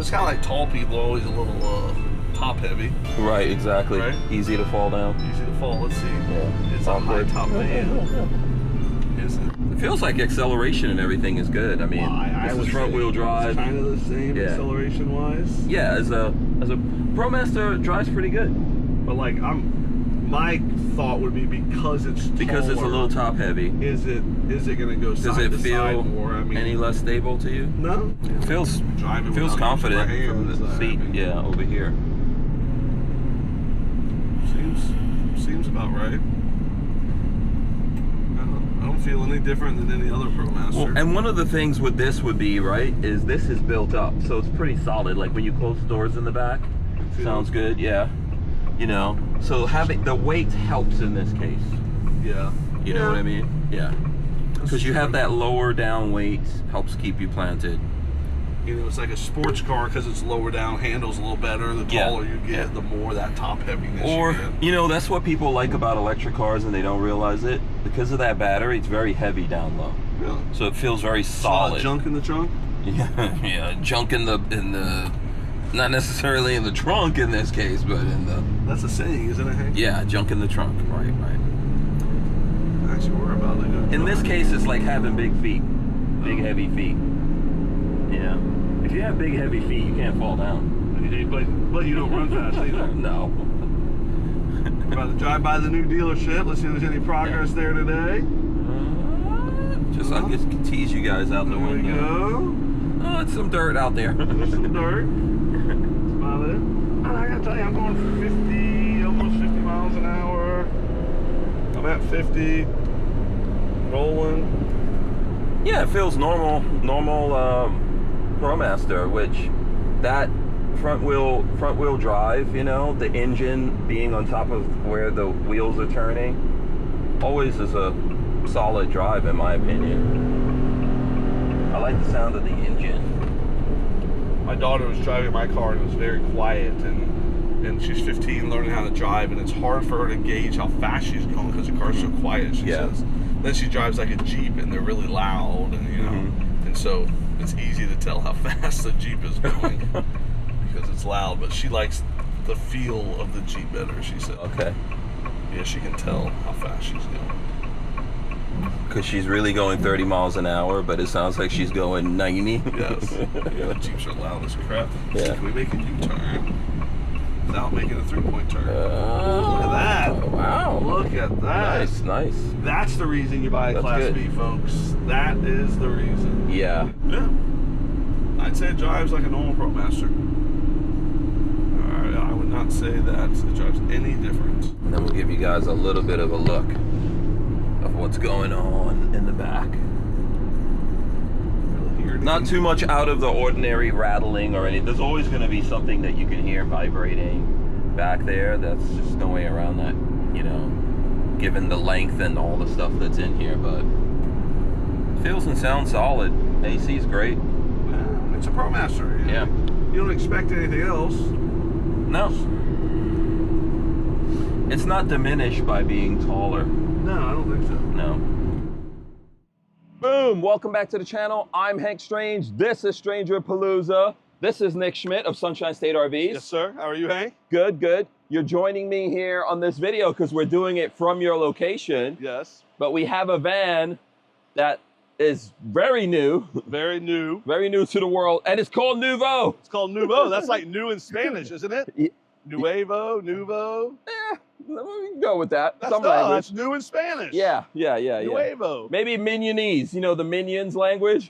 it's kind of like tall people are always a little top heavy. Right, exactly. Right? Easy to fall down. Easy to fall. Let's see. Yeah. It's a high top van. Is it? It feels like acceleration and everything is good. I mean, this is front wheel drive. It's kind of the same acceleration wise. Yeah, as a ProMaster drives pretty good. But like my thought would be because it's it's a little top heavy. Is it gonna go side to side more? Does it feel any less stable to you? No. It feels confident from the seat. Yeah, over here. Seems about right. I don't feel any different than any other ProMaster. Well, and one of the things with this would be, right, is this is built up, so it's pretty solid. Like when you close the doors in the back, sounds good, yeah. You know, so having the weight helps in this case. Yeah. You know what I mean? Yeah. Because you have that lower down weight, helps keep you planted. You know, it's like a sports car because it's lower down, handles a little better. The taller you get, the more that top heaviness or, you get. You know, that's what people like about electric cars and they don't realize it. Because of that battery, it's very heavy down low. Yeah. So it feels very solid. Junk in the trunk? Yeah, junk in the, not necessarily in the trunk in this case, but in the... That's a saying, isn't it, Hank? Yeah, junk in the trunk, right. Actually, we're about to go. In this case, it's like having big feet. Big, heavy feet. Yeah. If you have big, heavy feet, you can't fall down. But you don't run fast either. No. We're about to drive by the new dealership. Let's see if there's any progress there today. Just I guess tease you guys out the window. There we go. Oh, it's some dirt out there. There's some dirt. Smile it. And I gotta tell you, I'm going 50, almost 50 miles an hour. I'm at 50. Rolling. Yeah, it feels normal ProMaster, which that front wheel drive, you know, the engine being on top of where the wheels are turning, always is a solid drive in my opinion. I like the sound of the engine. My daughter was driving my car and it was very quiet, and she's 15 learning how to drive, and it's hard for her to gauge how fast she's going because the car's so quiet, she says. Then she drives like a Jeep and they're really loud, and you know, and so it's easy to tell how fast the Jeep is going because it's loud, but she likes the feel of the Jeep better, she said. Okay. Yeah, she can tell how fast she's going. Because she's really going 30 miles an hour, but it sounds like she's going 90. Yes. Yeah, the Jeeps are loud as crap. Yeah. Can we make a U-turn without making a three-point turn? Look at that. Wow. Look at that. Nice. That's the reason you buy a Class B, folks. That is the reason. Yeah. Yeah. I'd say it drives like a normal ProMaster. I would not say that it drives any different. And then we'll give you guys a little bit of a look of what's going on in the back. Not too much out of the ordinary rattling or anything. There's always going to be something that you can hear vibrating back there. That's just no way around that, you know, given the length and all the stuff that's in here. But it feels and sounds solid. AC is great. Yeah, it's a ProMaster. Yeah. You don't expect anything else. No. It's not diminished by being taller. No, I don't think so. No. Boom! Welcome back to the channel. I'm Hank Strange. This is StrangerPalooza. This is Nick Schmidt of Sunshine State RVs. Yes, sir. How are you, Hank? Good, good. You're joining me here on this video because we're doing it from your location. Yes. But we have a van that is very new. Very new. Very new to the world. And it's called Noovo. It's called Noovo. That's like new in Spanish, isn't it? Nuevo, Noovo. We can go with that. That's new in Spanish. Yeah. Nuevo. Maybe Minionese, you know, the Minions language.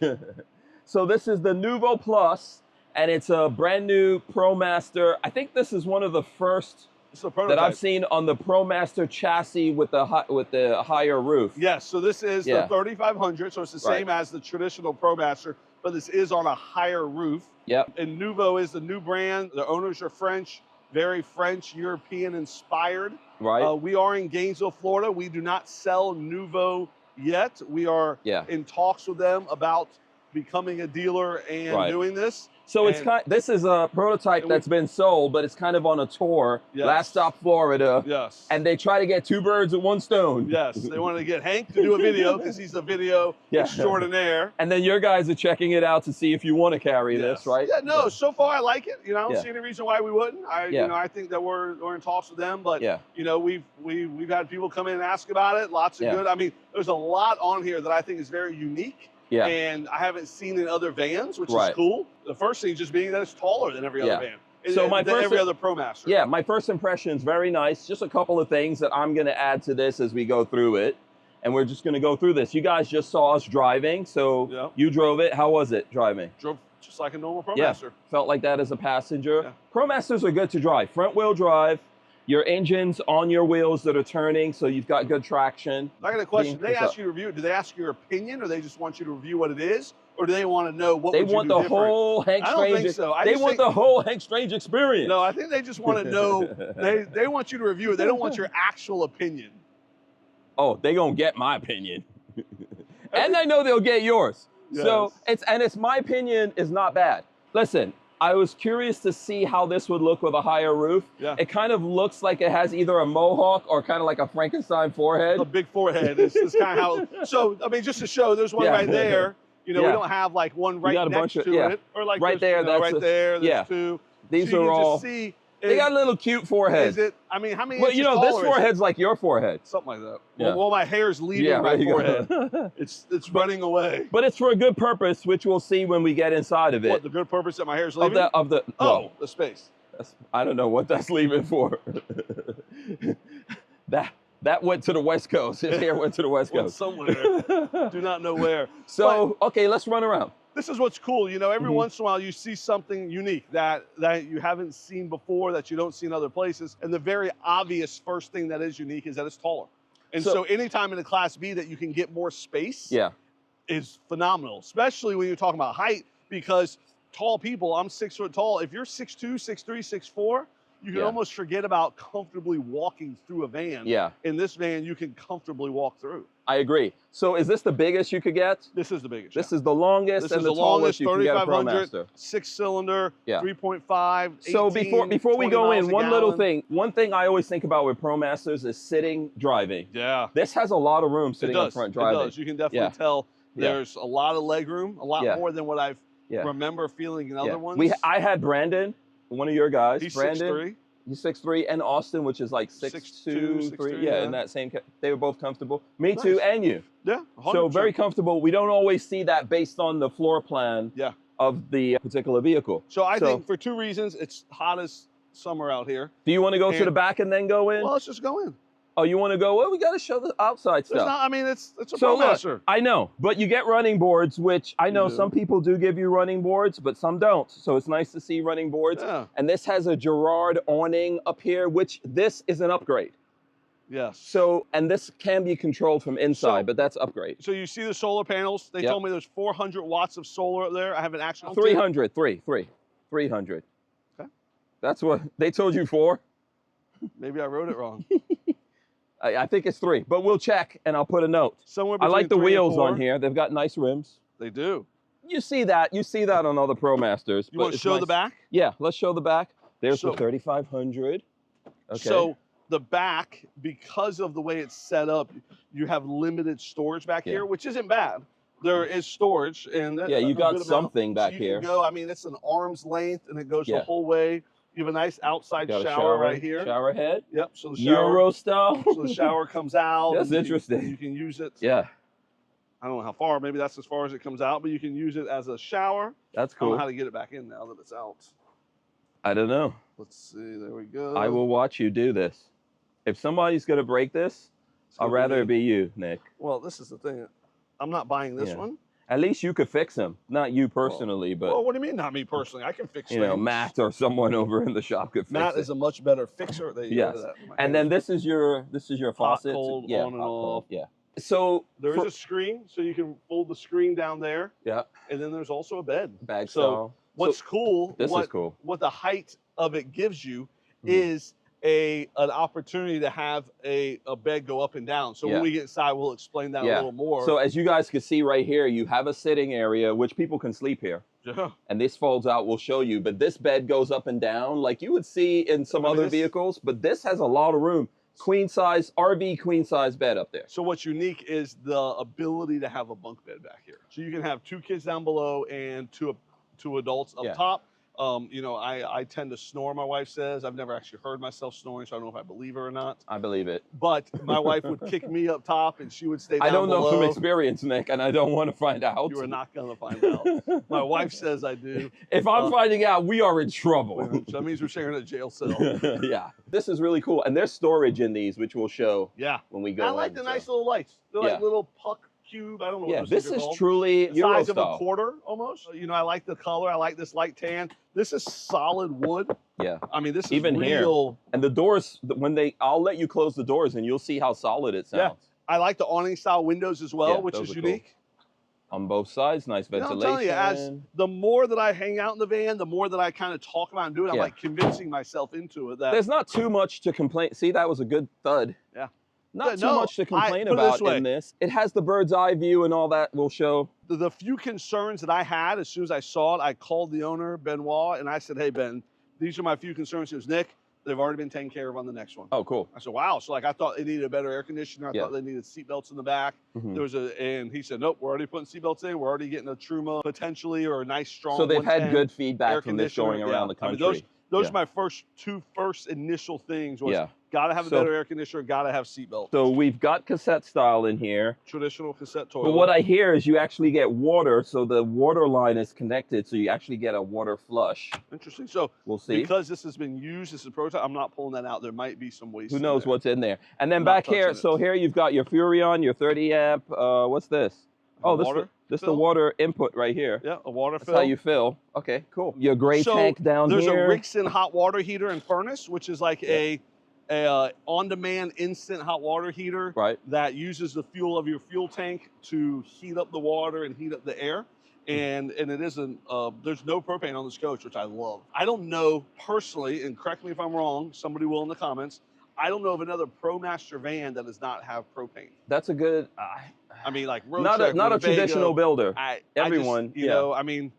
So this is the Noovo Plus, and it's a brand new ProMaster. I think this is one of the first that I've seen on the ProMaster chassis with the higher roof. Yes, so this is the 3500, so it's the same as the traditional ProMaster, but this is on a higher roof. Yep. And Noovo is the new brand. The owners are French, very French, European inspired. Right. We are in Gainesville, Florida. We do not sell Noovo yet. We are in talks with them about becoming a dealer and doing this. So it's this is a prototype that's been sold, but it's kind of on a tour. Yes. Last stop, Florida. Yes. And they try to get 2 birds with 1 stone. Yes. They wanted to get Hank to do a video because he's a video extraordinaire. And then your guys are checking it out to see if you want to carry this, right? Yeah. No. So far, I like it. You know, I don't see any reason why we wouldn't. You know, I think that we're in talks with them, but you know, we've had people come in and ask about it. Lots of good. I mean, there's a lot on here that I think is very unique. Yeah. And I haven't seen in other vans, which is cool. The first thing just being that it's taller than every other van. So every other Promaster. Yeah, my first impression is very nice. Just a couple of things that I'm going to add to this as we go through it. And we're just going to go through this. You guys just saw us driving, so you drove it. How was it driving? Drove just like a normal Promaster. Yeah, felt like that as a passenger. Yeah. Promasters are good to drive. Front wheel drive. Your engine's on your wheels that are turning, so you've got good traction. I got a question. They ask you to review it. Do they ask your opinion, or they just want you to review what it is, or do they want to know what they want the whole Hank Strange? I don't think so. They want the whole Hank Strange experience. No, I think they just want to know. They want you to review it. They don't want your actual opinion. Oh, they gonna get my opinion, and I know they'll get yours. Yes. So it's my opinion is not bad. Listen. I was curious to see how this would look with a higher roof. Yeah. It kind of looks like it has either a mohawk or kind of like a Frankenstein forehead. A big forehead is kind of how. So, I mean, just to show, there's one right there. You know, we don't have like one right next to it. Or like right there, that's right there, there's 2. These are all. Just see, they got a little cute forehead. Is it? I mean, how many Well, inches you know, taller this forehead's like your forehead. Something like that. Yeah. Well, my hair's leaving my forehead. It's running away. But it's for a good purpose, which we'll see when we get inside of it. What, the good purpose that my hair's leaving? The the space. I don't know what that's leaving for. That went to the West Coast. His hair went to the West Coast. Somewhere. Do not know where. So, okay, let's run around. This is what's cool. You know, every once in a while you see something unique that you haven't seen before, that you don't see in other places. And the very obvious first thing that is unique is that it's taller. And so anytime in a Class B that you can get more space is phenomenal, especially when you're talking about height, because tall people, I'm 6 foot tall. If you're 6'2", 6'3", 6'4", you can almost forget about comfortably walking through a van. Yeah. In this van, you can comfortably walk through. I agree. So is this the biggest you could get? This is the biggest. This is the longest and the tallest you can get a Promaster. 6-cylinder, 3.5. So before we go in, one thing I always think about with Promasters is sitting driving. Yeah. This has a lot of room sitting up front driving. It does. You can definitely tell there's a lot of leg room, a lot more than what I remember feeling in other ones. I had Brandon, one of your guys. He's Brandon. 6'3". He's 6'3", and Austin, which is like 6'2", 3. Yeah, in that same. They were both comfortable. Me too, and you. Yeah. 100%. So very comfortable. We don't always see that based on the floor plan of the particular vehicle. So I think for 2 reasons, it's hot as summer out here. Do you want to go to the back and then go in? Well, let's just go in. Oh, you want to go? Well, we got to show the outside stuff. It's a Promaster. Look, I know, but you get running boards, which I know some people do give you running boards, but some don't. So it's nice to see running boards. Yeah. And this has a Girard awning up here, which this is an upgrade. Yes. So, and this can be controlled from inside, but that's upgrade. So you see the solar panels. They told me there's 400 watts of solar up there. I have an actual 300, 300. Okay. That's what they told you 4. Maybe I wrote it wrong. I think it's 3, but we'll check and I'll put a note. Somewhere I like the 3 wheels and 4. on here. They've got nice rims. They do. You see that on other Promasters. You want to show the back? Yeah, let's show the back. There's the 3500. Okay. So the back, because of the way it's set up, you have limited storage back here, which isn't bad. There is storage, and you got something back here. I mean, it's an arm's length, and it goes the whole way. You have a nice outside shower right here. Shower head. Yep. So the shower, Euro style. So the shower comes out. That's interesting. You can use it. Yeah. I don't know how far. Maybe that's as far as it comes out, but you can use it as a shower. That's cool. I don't know how to get it back in now that it's out. I don't know. Let's see. There we go. I will watch you do this. If somebody's going to break this, I'd rather it be you, Nick. Well, this is the thing. I'm not buying this one. At least you could fix them. Not you personally, but... Well, what do you mean not me personally? I can fix things. You know, Matt or someone over in the shop could fix it. Matt is a much better fixer. Yes. And then this is your faucet. Hot, cold, on and off. Yeah. So... There is a screen, so you can fold the screen down there. Yeah. And then there's also a bed. Bag so what's cool... This is cool. What the height of it gives you is an opportunity to have a bed go up and down. So when we get inside, we'll explain that a little more. So as you guys can see right here, you have a sitting area, which people can sleep here. Yeah. And this folds out, we'll show you. But this bed goes up and down like you would see in some other vehicles. But this has a lot of room. Queen size, RV queen size bed up there. So what's unique is the ability to have a bunk bed back here. So you can have 2 kids down below and two adults up top. You know, I tend to snore, my wife says. I've never actually heard myself snoring, so I don't know if I believe her or not. I believe it. But my wife would kick me up top and she would stay down I don't know below. from experience, Nick, and I don't want to find out. You are not going to find out. My wife says I do. If I'm finding out, we are in trouble. So that means we're sharing a jail cell. Yeah. This is really cool. And there's storage in these, which we'll show when we go. I like the nice little lights. They're like little puck cube. I don't know what those this things are is called. truly the Euro size style. of a quarter almost. You know, I like the color. I like this light tan. This is solid wood. Yeah. I mean, this is even real. Here. And the doors, I'll let you close the doors and you'll see how solid it sounds. Yeah. I like the awning style windows as well, which is unique. Cool. On both sides, nice ventilation. I'm telling you, as the more that I hang out in the van, the more that I kind of talk about and do it, I'm like convincing myself into it. That there's not too much to complain. See, that was a good thud. Yeah. Not too much to complain about in this. It has the bird's eye view and all that we'll show. The few concerns that I had, as soon as I saw it, I called the owner, Benoit, and I said, hey, Ben, these are my few concerns. He goes, Nick, they've already been taken care of on the next one. Oh, cool. I said, wow. So like, I thought they needed a better air conditioner. I thought they needed seatbelts in the back. And he said, nope, we're already putting seatbelts in. We're already getting a Truma potentially, or a nice strong. So they've had good feedback from this going around the country. I mean, those are my first initial things was gotta have a better air conditioner, gotta have seatbelts. So we've got cassette style in here. Traditional cassette toilet. But what I hear is you actually get water, so the water line is connected, so you actually get a water flush. Interesting. So we'll see. Because this has been used, this is a prototype, I'm not pulling that out. There might be some waste. Who knows what's in there. And then back here, so here you've got your Furrion, your 30 amp, what's this? Oh, this is the water input right here. Yeah, a water fill. That's how you fill. Okay, cool. Your gray tank down here. There's a Rixon hot water heater and furnace, which is like a on-demand instant hot water heater that uses the fuel of your fuel tank to heat up the water and heat up the air. And it isn't, there's no propane on this coach, which I love. I don't know personally, and correct me if I'm wrong, somebody will in the comments, I don't know of another Promaster van that does not have propane. That's a good... I mean, like not a traditional builder. Everyone, you know, I mean,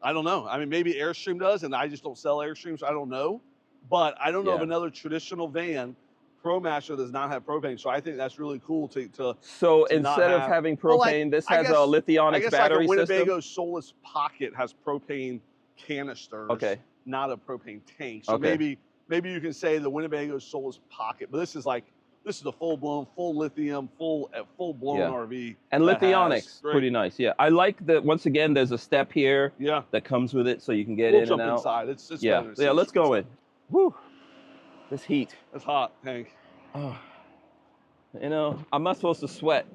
I don't know. I mean, maybe Airstream does, and I just don't sell Airstreams. I don't know, but I don't know of another traditional van. Promaster does not have propane, so I think that's really cool So instead of having propane, this has a Lithionics battery system. system. Winnebago Solus Pocket has propane canisters, not a propane tank. So maybe you can say the Winnebago Solus Pocket, but this is a full-blown, full lithium, full-blown RV. And Lithionics, pretty nice. Yeah, I like that. Once again, there's a step here that comes with it, so you can get in and out. We'll jump inside. It's better. Yeah, let's go in. Woo, this heat. It's hot, Hank. Oh, you know, I'm not supposed to sweat.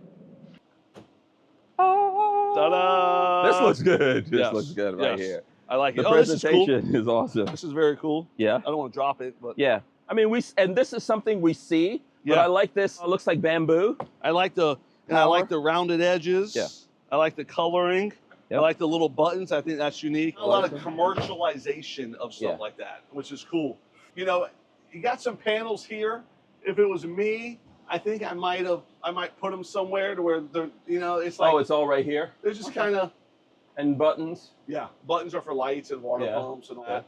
Ta-da! This looks good. This looks good right here. I like it. The presentation is awesome. This is very cool. Yeah. I don't want to drop it, but I mean, and this is something we see. But I like this. It looks like bamboo. I like the rounded edges. Yeah. I like the coloring. Yep. I like the little buttons. I think that's unique. A lot of commercialization of stuff like that, which is cool. You know, you got some panels here. If it was me, I think I might put them somewhere to where they're, you know, it's like, it's all right here. They're just kind of. And buttons. Yeah, buttons are for lights and water pumps and all that.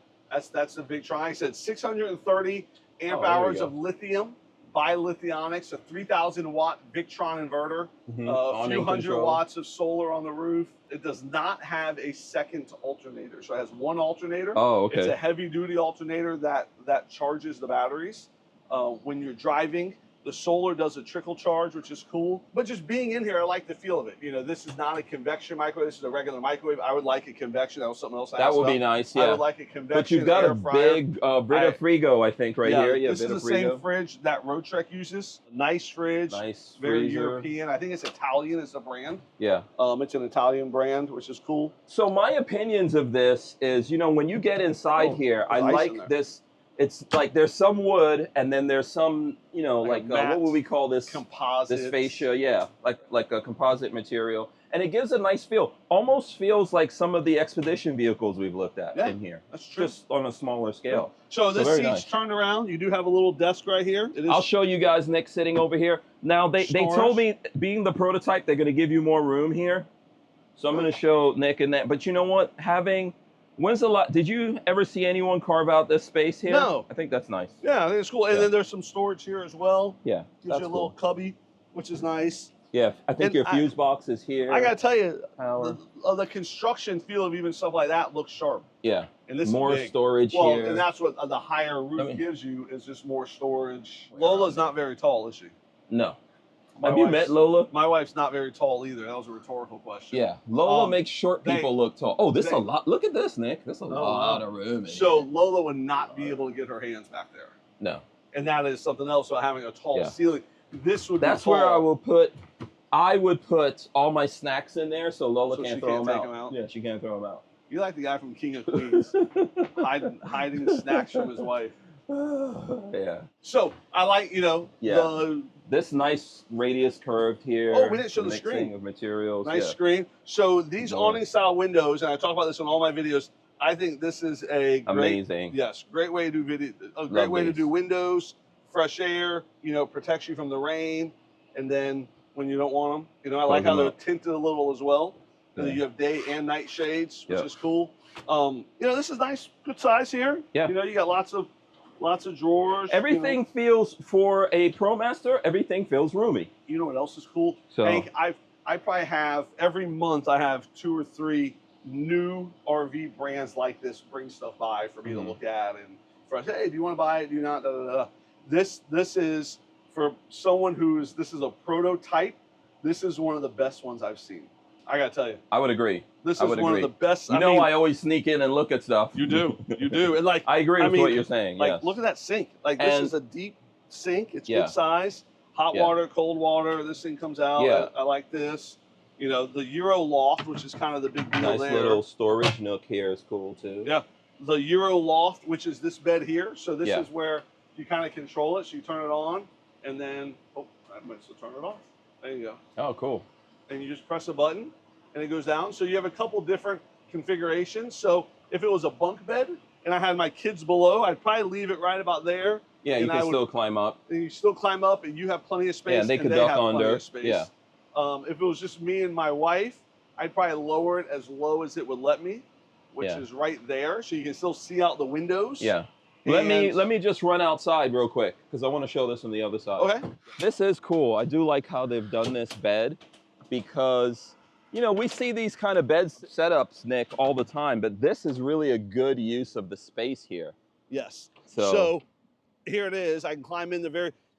That's a big try. I said 630 amp hours of lithium by Lithionics, a 3,000 watt Victron inverter, a few hundred watts of solar on the roof. It does not have a second alternator, so it has one alternator. Oh, okay. It's a heavy duty alternator that charges the batteries. When you're driving, the solar does a trickle charge, which is cool. But just being in here, I like the feel of it. You know, this is not a convection microwave. This is a regular microwave. I would like a convection. That was something else I asked That would about. be nice, yeah. I would like a convection. But you've got a big Brita Frigo, I think, right here. Yeah, this is the same fridge that Road Trek uses. Nice fridge. Nice very freezer. European. I think it's Italian as a brand. Yeah. It's an Italian brand, which is cool. So my opinions of this is, you know, when you get inside here, I like this. It's like there's some wood, and then there's some, you know, like what would we call this? Composite. This fascia, like a composite material. And it gives a nice feel. Almost feels like some of the expedition vehicles we've looked at in here. That's true. Just on a smaller scale. So this very seat's nice. turned around. You do have a little desk right here. It is I'll show you guys Nick sitting over here. Now, they told me, being the prototype, they're going to give you more room here. So I'm going to show Nick and that. But you know what? Did you ever see anyone carve out this space here? No. I think that's nice. Yeah, I think it's cool. And then there's some storage here as well. Yeah, Gives you a little cubby, which is nice. Yeah, I think And your fuse box is here. I gotta tell you, Power. the construction feel of even stuff like that looks sharp. Yeah. And this more is big. storage here. And that's what the higher roof gives you, is just more storage. Lola's not very tall, is she? No. Have you met Lola? My wife's not very tall either. That was a rhetorical question. Yeah, Lola makes short people look tall. Oh, this is a lot. Look at this, Nick. This is a lot of room. So Lola would not be able to get her hands back there. No. And that is something else about having a tall ceiling. This would That's be tall. where I would put all my snacks in there so Lola can't throw them out. Yeah, she can't throw them out. You're like the guy from King of Queens, hiding snacks from his wife. Yeah. So I like, this nice radius curved here. Oh, we didn't show the screen. Mixing of materials. Nice screen. So these awning style windows, and I talk about this in all my videos, I think this is a great way to do video. A great way to do windows, fresh air. Protects you from the rain, and then when you don't want them, I like how they're tinted a little as well. And then you have day and night shades, which is cool. This is nice, good size here. Yeah. You got lots of drawers. Everything feels, for a Promaster, everything feels roomy. You know what else is cool? So Hank, I probably have, every month I have 2 or 3 new RV brands like this bring stuff by for me to look at, and for us, hey, do you want to buy it? Do you not? Da, da, da. This is for someone this is a prototype. This is one of the best ones I've seen. I gotta tell you. I would agree. This is one of the best. I always sneak in and look at stuff. You do. And I agree with what you're saying. Look at that sink. This is a deep sink. It's good size. Hot water, cold water. This thing comes out. Yeah. I like this. The Euro loft, which is kind of the big deal there. Nice little storage nook here is cool too. Yeah. The Euro loft, which is this bed here. So this is where you kind of control it. So you turn it on, and then I might still turn it off. There you go. Oh, cool. And you just press a button and it goes down. So you have a couple different configurations. So if it was a bunk bed and I had my kids below, I'd probably leave it right about there. Yeah, you can still climb up. And you still climb up and you have plenty of space. Yeah, and they could duck under. Yeah. If it was just me and my wife, I'd probably lower it as low as it would let me, which is right there. So you can still see out the windows. Yeah. Let me just run outside real quick because I want to show this from the other side. Okay. This is cool. I do like how they've done this bed because, we see these kind of bed setups, Nick, all the time, but this is really a good use of the space here. Yes. So here it is. I can climb in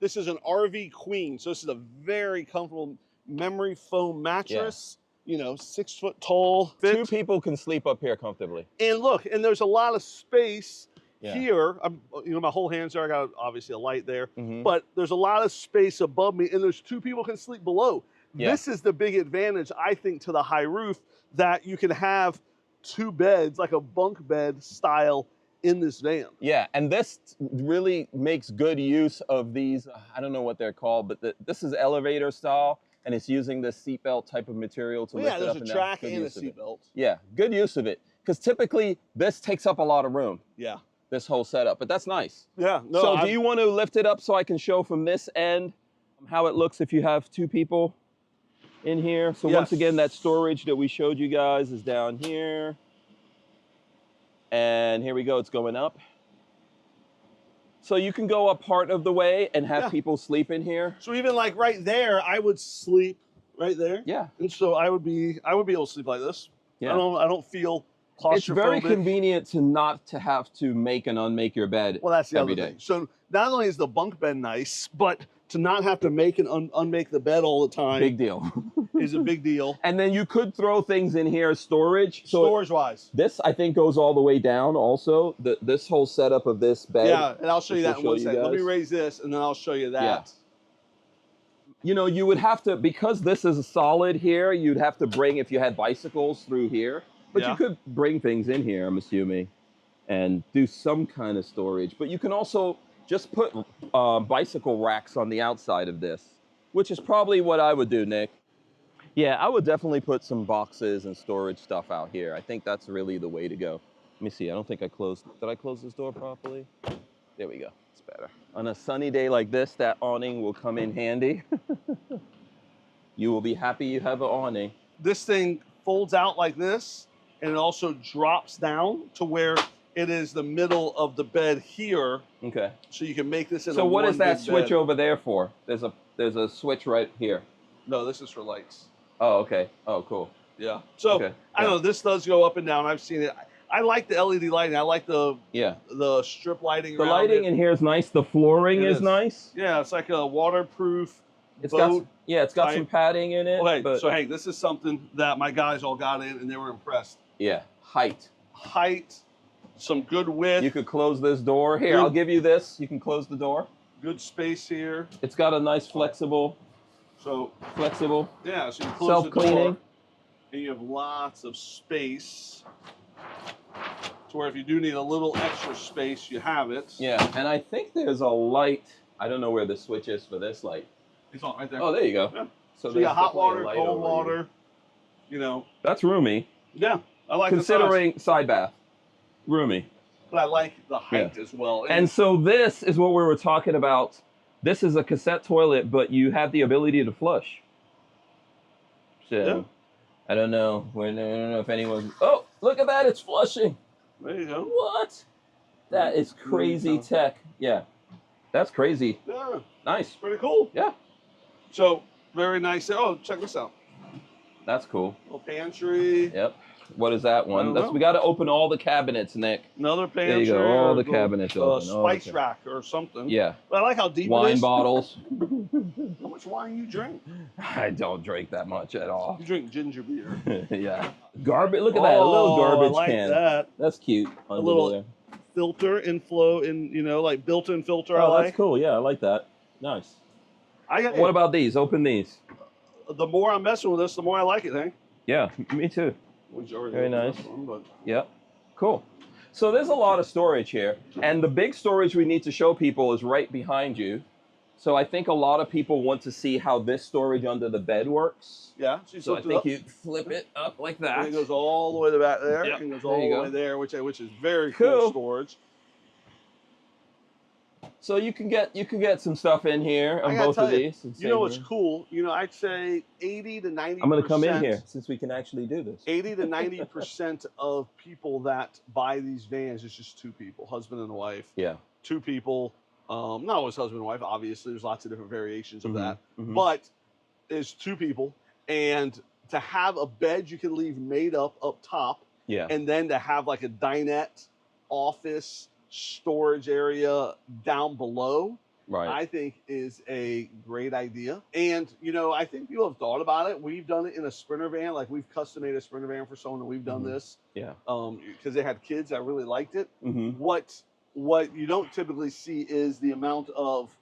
this is an RV queen. So this is a very comfortable memory foam mattress. 6 foot tall. 2 people can sleep up here comfortably. And look, and there's a lot of space here. My whole hand's there. I got obviously a light there, but there's a lot of space above me, and there's 2 people can sleep below. Yeah. This is the big advantage, I think, to the high roof, that you can have 2 beds, like a bunk bed style, in this van. Yeah, and this really makes good use of these, I don't know what they're called, but this is elevator style, and it's using this seatbelt type of material to lift it up. Yeah, there's a track and a seatbelt. Yeah, good use of it, because typically this takes up a lot of room. Yeah. This whole setup, but that's nice. Yeah. No, so do you want to lift it up so I can show from this end how it looks if you have 2 people in here? So once again, that storage that we showed you guys is down here. And here we go, it's going up. So you can go up part of the way and have people sleep in here. So even like right there, I would sleep right there. Yeah. And so I would be able to sleep like this. Yeah. I don't feel claustrophobic. It's very convenient to not to have to make and unmake your bed. Well, that's the other thing. So not only is the bunk bed nice, but to not have to make and unmake the bed all the time. Big deal. Is a big deal. And then you could throw things in here as storage. So storage-wise. This, I think, goes all the way down also. This whole setup of this bed. Yeah, and I'll show you that in one second. Let me raise this, and then I'll show you that. Yeah. You would have to, because this is a solid here, you'd have to bring, if you had bicycles, through here. But you could bring things in here, I'm assuming, and do some kind of storage. But you can also just put bicycle racks on the outside of this, which is probably what I would do, Nick. Yeah, I would definitely put some boxes and storage stuff out here. I think that's really the way to go. Let me see. I don't think I closed. Did I close this door properly? There we go. It's better. On a sunny day like this, that awning will come in handy. You will be happy you have an awning. This thing folds out like this, and it also drops down to where it is the middle of the bed here. Okay. So you can make this into So what is that big switch bed. over there for? There's a switch right here. No, this is for lights. Oh, okay. Oh, cool. Yeah. So Okay. I don't know. This does go up and down. I've seen it. I like the LED lighting. I like the strip lighting. The around lighting it. in here is nice. The flooring It is is. nice. Yeah, it's like a waterproof It's boat. got some type. padding in it. Okay, but so Hank, this is something that my guys all got in and they were impressed. yeah, height. Height, some good width. You could close this door. Here, Good. I'll give you this. You can close the door. Good space here. It's got a nice flexible. So Yeah, so you close the door self-cleaning. and you have lots of space. To where if you do need a little extra space, you have it. Yeah, and I think there's a light. I don't know where the switch is for this light. It's on right there. Oh, there you go. Yeah. So So you got there's hot definitely a water, light cold over here. water. You know. That's roomy. Yeah, I like the size. Considering side bath. Roomy. But I like the height as well. And so this is what we were talking about. This is a cassette toilet, but you have the ability to flush. So Yeah. I don't know. I don't know if anyone. Oh, look at that! It's flushing. There you go. What? That is crazy tech. Yeah, that's crazy. Yeah, Nice. pretty cool. Yeah, So very nice. Oh, check this out. that's cool. Little pantry. Yep. What is that I one? don't That's know. we got to open all the cabinets, Nick. Another pantry. There you go, all or the little, cabinets open, all the spice ca- rack or something. Yeah. But I like how deep it Wine is. bottles. How much wine you drink? I don't drink that much at all. You drink ginger beer. Yeah. Garbage. Look at that. A little garbage I like can. that. That's cute. Under little there. Filter inflow in, like built-in filter. Oh, I that's like. cool. Yeah, I like that. Nice. I got. What about these? Open these. The more I'm messing with this, the more I like it. Hank. Yeah, me too. Majority Very of nice. this one, but Yep. Cool. So there's a lot of storage here. And the big storage we need to show people is right behind you. So I think a lot of people want to see how this storage under the bed works. yeah. So I think you flip it up like And that. it goes all the way to back there. Yep, And goes there all you the go. way there, which is very Cool. cool storage. So you can get some stuff in here on I gotta both of tell you, these. and You know save what's room. cool? I'd say 80 to 90%. I'm going to come in here since we can actually do this. 80 to 90% of people that buy these vans is just two people, husband and wife. Yeah. Two people. Not always husband and wife, obviously. There's lots of different variations of that. Mhm. But it's two people. And to have a bed you can leave made up top, Yeah. and then to have like a dinette, office, storage area down below, Right. I think is a great idea. And, I think people have thought about it. We've done it in a Sprinter van. Like we've custom made a Sprinter van for someone and we've done Mhm. this. Yeah. Because they had kids. I really liked it. hmm What you don't typically see is the amount of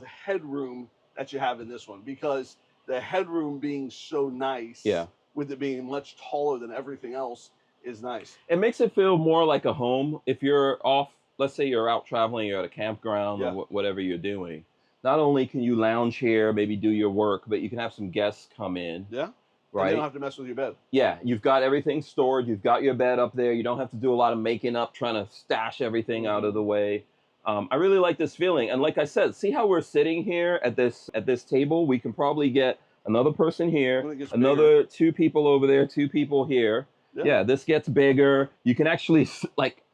headroom that you have in this one, because the headroom being so nice, Yeah. with it being much taller than everything else, is nice. It makes it feel more like a home. If you're off, let's say you're out traveling, you're at a campground Yeah. or whatever you're doing. Not only can you lounge here, maybe do your work, but you can have some guests come in. Yeah. And Right. you don't have to mess with your bed. Yeah, you've got everything stored. You've got your bed up there. You don't have to do a lot of making up, trying to stash everything out of the way. I really like this feeling. And like I said, see how we're sitting here at this table? We can probably get another person here, When it gets another two people over there, two people here. Yeah, this gets bigger. You can actually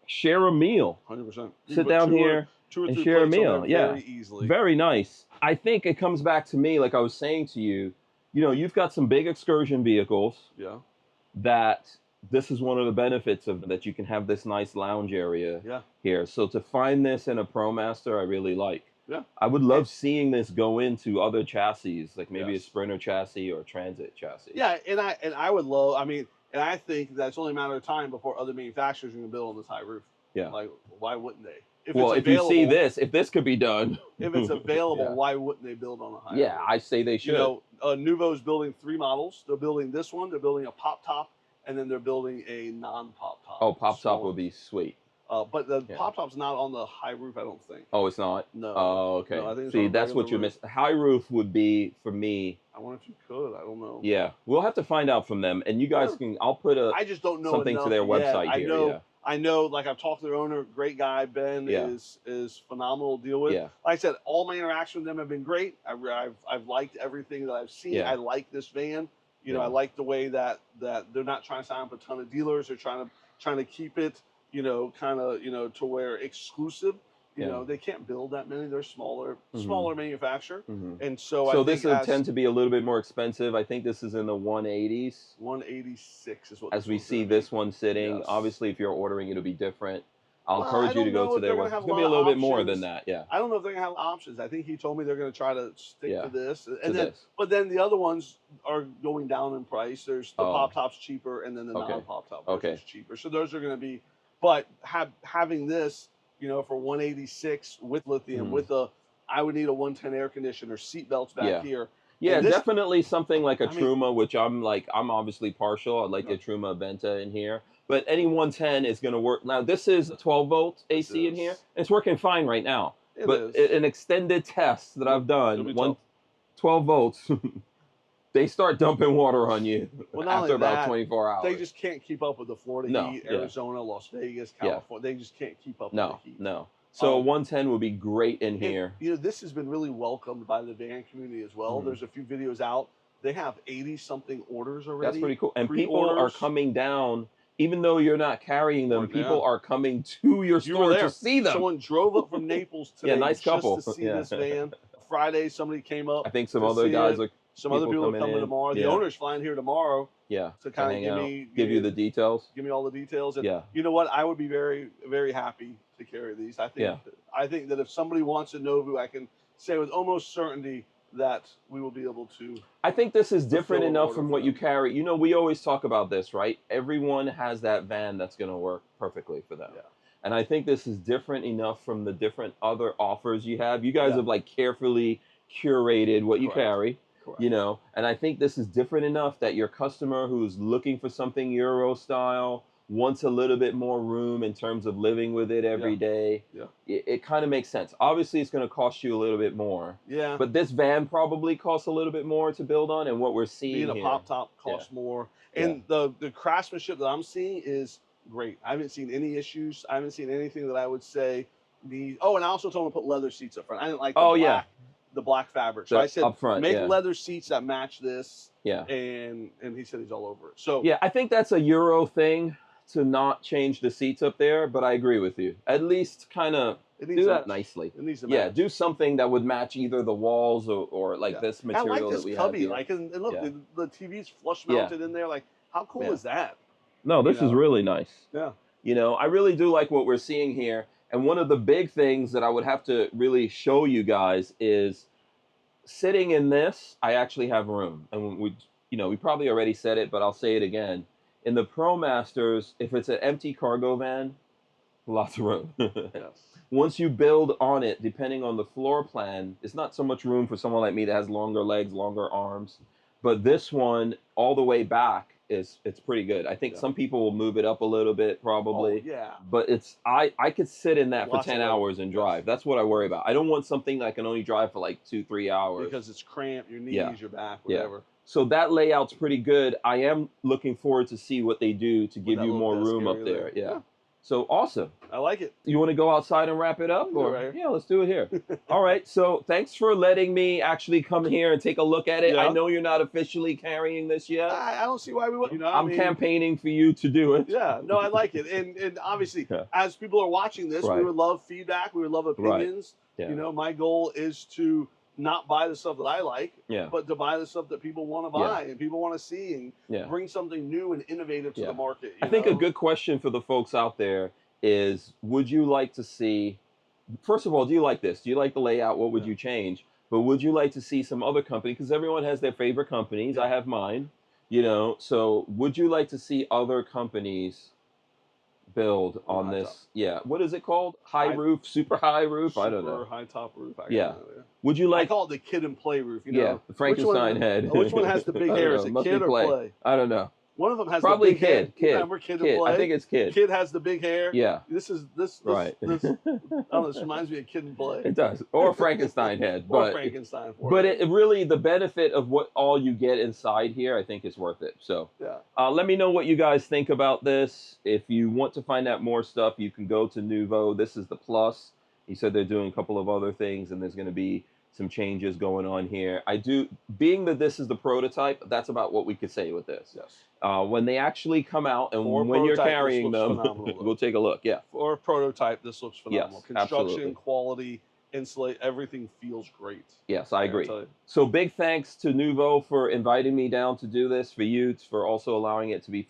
share a meal. 100%. Sit down here two or and three share a plates on meal. there Yeah. very easily. Very nice. I think it comes back to me, like I was saying to you, you've got some big excursion vehicles Yeah. that this is one of the benefits of that you can have this nice lounge area Yeah. here. So to find this in a Promaster, I really like. Yeah. I would love seeing this go into other chassis, like maybe Yes. a Sprinter chassis or a Transit chassis. Yeah, and I would love. And I think that's only a matter of time before other manufacturers are going to build on this high roof. Yeah. Like, why wouldn't they? If Well, it's if you see available- this, if this could be done. if it's available, Yeah. why wouldn't they build on a high Yeah, roof? I say they should. Noovo's building 3 models. They're building this one. They're building a pop top, and then they're building a non-pop top. Oh, pop top So, would be sweet. But the Yeah. pop top's not on the high roof, I don't think. Oh, it's not? No. Oh, okay. No, I think it's See, on a that's what regular you're roof. missing. High roof would be, for me. I wonder if you could. I don't know. Yeah. We'll have to find out from them. And you guys can, I'll put I just don't know something enough to their yet. website here. I know, like I've talked to their owner, great guy. Ben is phenomenal to deal with. Yeah. Like I said, all my interaction with them have been great. I've liked everything that I've seen. Yeah. I like this van. You know, I like the way that they're not trying to sign up a ton of dealers. They're trying to keep it, you know, kind of, you know, to where exclusive. You know, they can't build that many. They're smaller manufacturer. And so I think this would tend to be a little bit more expensive. I think this is in the 180s. 186 is what. As we see this one sitting. Yes. Obviously, if you're ordering, it'll be different. I'll encourage you to go to their website. It's going to be a little bit more than that, yeah. I don't know if they're going to have options. I think he told me they're going to try to stick to this. But then the other ones are going down in price. There's the pop top's cheaper, and then the non-pop top is cheaper. So those are going to be. But having this, you know, for 186 with lithium, I would need a 110 air conditioner, seat belts back here. Yeah, definitely something like a Truma, which I'm obviously partial. I'd like a Truma Venta in here. But any 110 is going to work. Now, this is 12 volt AC in here. And it's working fine right now. But an extended test that I've done, 12 volts, they start dumping water on you after about 24 hours. They just can't keep up with the Florida heat, Arizona, Las Vegas, California. They just can't keep up with the heat. No. So 110 would be great in here. You know, this has been really welcomed by the van community as well. There's a few videos out. They have 80-something orders already. That's pretty cool. And people are coming down. Even though you're not carrying them, people are coming to your store to see them. Someone drove up from Naples today nice couple. just to see this van. Friday, somebody came up. I think some other guys some other people are coming tomorrow. The owner's flying here tomorrow. Yeah. To kind of give you the details. Give me all the details. And you know what? I would be very, very happy to carry these. I think that if somebody wants a Noovo, I can say with almost certainty that we will be able to. I think this is different enough from what you carry. You know, we always talk about this, right? Everyone has that van that's going to work perfectly for them. Yeah. And I think this is different enough from the different other offers you have. You guys have like carefully curated what you carry, you know, and I think this is different enough that your customer who's looking for something Euro style wants a little bit more room in terms of living with it every day. Yeah. It kind of makes sense. Obviously, it's going to cost you a little bit more. Yeah. But this van probably costs a little bit more to build on, and what we're seeing being a pop top costs more. And the craftsmanship that I'm seeing is great. I haven't seen any issues. I haven't seen anything that I would say needs. Oh, and I also told him to put leather seats up front. I didn't like the black fabric. So I said, up front, make leather seats that match this. Yeah. And he said he's all over it. So yeah, I think that's a Euro thing, to not change the seats up there, but I agree with you. At least kind of do that nicely. It needs to match. Do something that would match either the walls or like this material I like this cubby. Like, and look, the TV's flush mounted in there. Like, how cool is that? No, this is really nice. Yeah. You know, I really do like what we're seeing here. And one of the big things that I would have to really show you guys is sitting in this, I actually have room. And we probably already said it, but I'll say it again. In the Promasters, if it's an empty cargo van, lots of room. Once you build on it, depending on the floor plan, it's not so much room for someone like me that has longer legs, longer arms. But this one, all the way back, it's pretty good. I think some people will move it up a little bit, probably. Oh, yeah. But I could sit in that for 10 hours and drive. That's what I worry about. I don't want something that I can only drive for like 2-3 hours. Because it's cramped, your knees, your back, whatever. Yeah. So that layout's pretty good. I am looking forward to see what they do to give you more room up there. Yeah. So awesome. I like it. You want to go outside and wrap it up? Yeah, let's do it here. All right. So thanks for letting me actually come here and take a look at it. I know you're not officially carrying this yet. I don't see why we wouldn't. I'm campaigning for you to do it. Yeah. No, I like it. And obviously, as people are watching this, we would love feedback. We would love opinions. You know, my goal is to not buy the stuff that I like, but to buy the stuff that people want to buy and people want to see and bring something new and innovative to the market. I think a good question for the folks out there is, would you like to see, first of all, do you like this? Do you like the layout? What would you change? But would you like to see some other company? Because everyone has their favorite companies. I have mine, you know. So would you like to see other companies build on this? What is it called? High roof, super high roof? I don't know. High top roof. Would you like? I call it the kid and play roof. You know? The Frankenstein head. Which one has the big hair? Is it kid or play? I don't know. One of them has Probably the big hair. Kid. Remember Kid and Play? I think it's Kid. Kid has the big hair. Yeah. This Right. I don't know, this reminds me of Kid and Play. It does. Or Frankenstein head. Or Frankenstein. But it really, the benefit of what all you get inside here, I think is worth it. So yeah. Let me know what you guys think about this. If you want to find out more stuff, you can go to Noovo. This is the Plus. He said they're doing a couple of other things, and there's going to be some changes going on here. Being that this is the prototype, that's about what we could say with this. Yes. When they actually come out and For when you're prototype, carrying them, we'll take a look. Yeah. For a prototype, this looks phenomenal. Yes, Construction, absolutely. quality, insulate, everything feels great. Yes, I agree. tell you. So big thanks to Noovo for inviting me down to do this, for you for also allowing it to be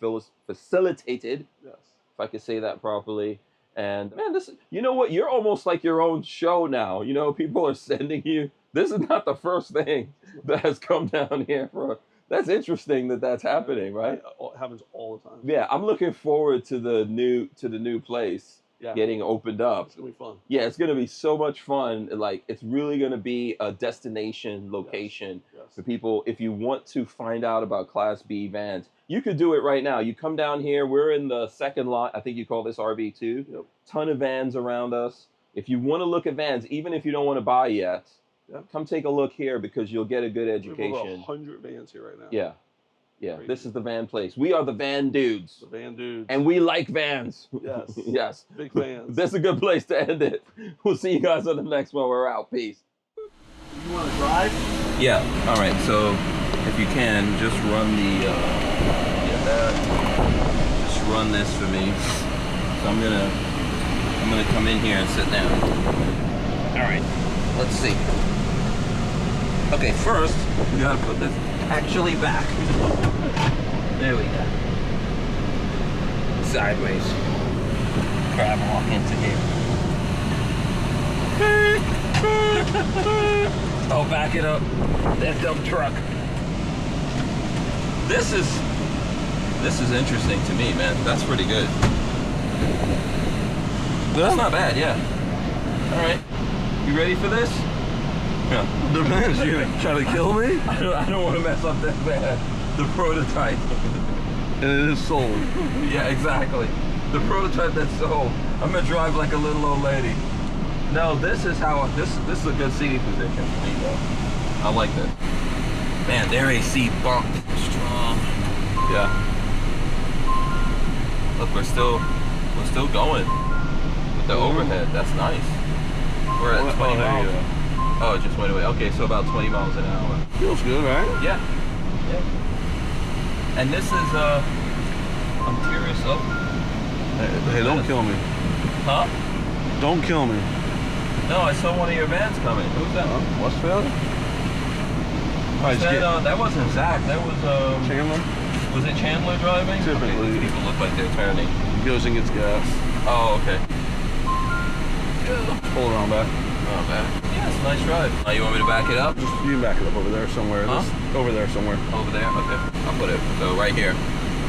facilitated, Yes. if I could say that properly. And man, you know what? You're almost like your own show now. You know, people are sending you. This is not the first thing that has come down here for. That's interesting that's happening, right? It happens all the time. Yeah, I'm looking forward to the new place getting opened up. It's gonna be fun. Yeah, it's gonna be so much fun. Like, it's really gonna be a destination location for people. If you want to find out about Class B vans, you could do it right now. You come down here. We're in the second lot. I think you call this RV2. Yep. Ton of vans around us. If you want to look at vans, even if you don't want to buy yet, come take a look here because you'll get a good education. We have over 100 vans here right now. Yeah. Yeah, Crazy. This is the van place. We are the van dudes. The van dudes. And we like vans. Yes. Yes. Big fans. This is a good place to end it. We'll see you guys on the next one. We're out. Peace. You want to drive? Yeah. All right. So if you can, just run the just run this for me. So I'm gonna come in here and sit down. All right. Let's see. Okay. First, we gotta put this actually back. There we go. Sideways. Grab and walk into here. Oh, back it up. That dump truck. This is interesting to me, man. That's pretty good. That's not bad, yeah. All right. You ready for this? Yeah. Depends. You're gonna try to kill me? I don't want to mess up that bad. The prototype. And it is sold. Yeah, exactly. The prototype that's sold. I'm gonna drive like a little old lady. No, this is how this is a good seating position for me though. I like that. Man, their AC bump strong. Yeah. Look, we're still going with the overhead. That's nice. We're at 20 miles. Oh, it just went away. Okay, so about 20 miles an hour. Feels good, right? Yeah. Yeah. And this is I'm curious. Oh. Hey, don't kill me. Huh? Don't kill me. No, I saw one of your vans coming. Who's that? Westfield? That wasn't Zach. That was Chandler? Was it Chandler driving? Typically. Okay, these people look like they're turning. He goes and gets gas. Oh, okay. Pull it on back. Not bad. Yeah, it's a nice drive. Oh, you want me to back it up? Just, you can back it up over there somewhere. Huh? Over there somewhere. Over there? Okay. I'll put it. So right here.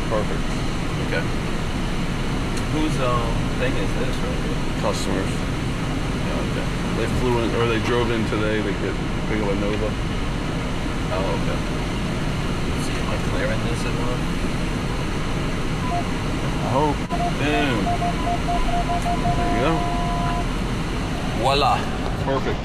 Perfect. Okay. Whose thing is this right here? Customers. Yeah, okay. They flew in, or they drove in today. They could pick up a Nova. Oh, okay. Let's see, am I clearing this at all? I hope. Boom. There you go. Voila. Perfect.